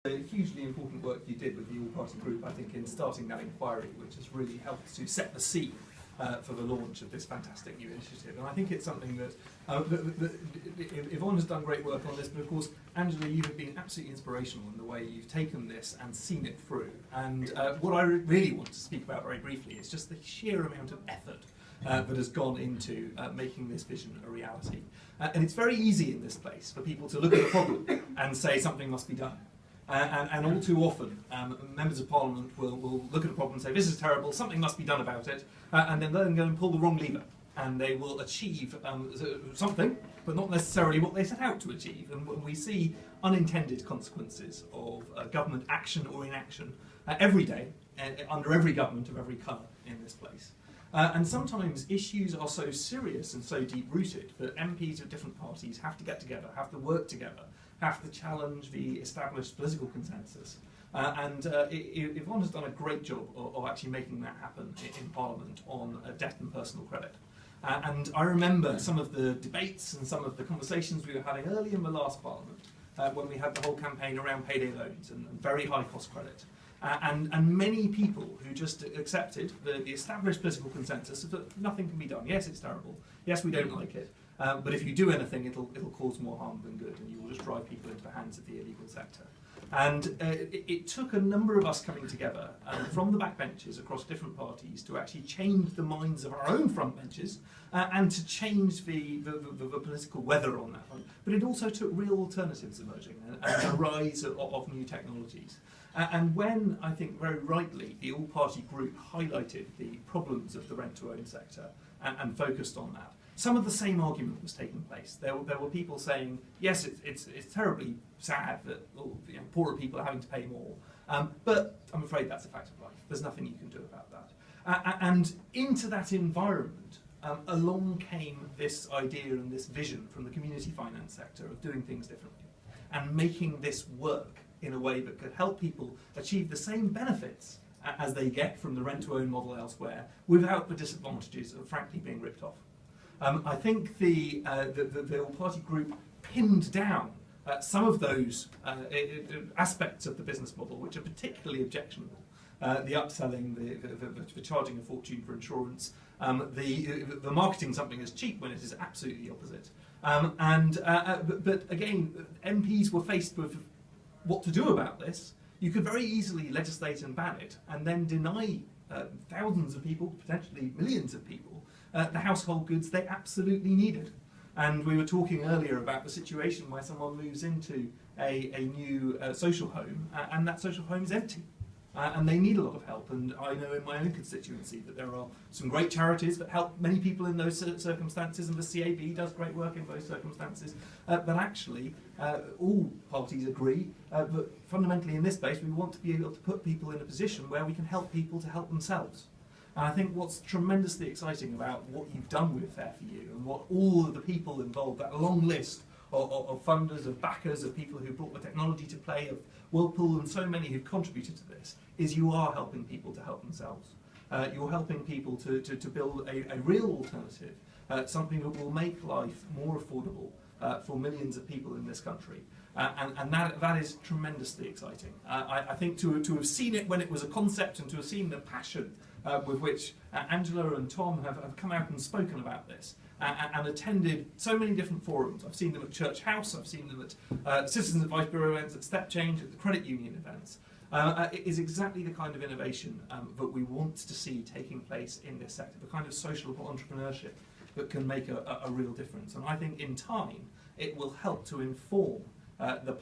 The hugely important work you did with the all-party group, I think, in starting that inquiry, which has really helped to set the scene for the launch of this fantastic new initiative. And I think it's something that Yvonne has done great work on this, but of course, Angela, you have been absolutely inspirational in the way you've taken this and seen it through. And what I really want to speak about very briefly is just the sheer amount of effort that has gone into making this vision a reality. And it's very easy in this place for people to look at a problem and say something must be done. And all too often, members of Parliament will look at a problem and say, this is terrible, something must be done about it, and then go and pull the wrong lever. And they will achieve something, but not necessarily what they set out to achieve. And we see unintended consequences of government action or inaction every day, under every government of every colour in this place. And sometimes issues are so serious and so deep-rooted that MPs of different parties have to get together, have to work together, have to challenge the established political consensus. Yvonne has done a great job of actually making that happen in Parliament on debt and personal credit. And I remember some of the debates and some of the conversations we were having early in the last Parliament when we had the whole campaign around payday loans and very high cost credit. And many people who just accepted the established political consensus that nothing can be done. Yes, it's terrible. Yes, we don't like it. But if you do anything, it'll cause more harm than good, and you will just drive people into the hands of the illegal sector. And it took a number of us coming together from the backbenches across different parties to actually change the minds of our own frontbenches and to change the political weather on that one. But it also took real alternatives emerging and a rise of new technologies. And when, I think very rightly, the all-party group highlighted the problems of the rent-to-own sector and focused on that, some of the same argument was taking place. There were people saying, yes, it's terribly sad that poorer people are having to pay more, but I'm afraid that's a fact of life. There's nothing you can do about that. And into that environment, along came this idea and this vision from the community finance sector of doing things differently and making this work in a way that could help people achieve the same benefits as they get from the rent-to-own model elsewhere without the disadvantages of frankly being ripped off. I think the all-party group pinned down some of those aspects of the business model which are particularly objectionable. The upselling, the charging a fortune for insurance, the marketing something as cheap when it is absolutely the opposite. But again, MPs were faced with what to do about this. You could very easily legislate and ban it and then deny thousands of people, potentially millions of people, the household goods they absolutely needed. And we were talking earlier about the situation where someone moves into a new social home and that social home is empty. And they need a lot of help. And I know in my own constituency that there are some great charities that help many people in those circumstances, and the CAB does great work in those circumstances. But actually, all parties agree that fundamentally in this space we want to be able to put people in a position where we can help people to help themselves. And I think what's tremendously exciting about what you've done with Fair For You and what all of the people involved, that long list of funders, of backers, of people who brought the technology to play, of Whirlpool and so many who've contributed to this, is you are helping people to help themselves. You're helping people to build a real alternative, something that will make life more affordable for millions of people in this country. And that is tremendously exciting. I think to have seen it when it was a concept and to have seen the passion with which Angela and Tom have come out and spoken about this and attended so many different forums. I've seen them at Church House, I've seen them at Citizens Advice Bureau events, at Step Change, at the credit union events. It is exactly the kind of innovation that we want to see taking place in this sector, the kind of social entrepreneurship that can make a real difference. And I think in time it will help to inform the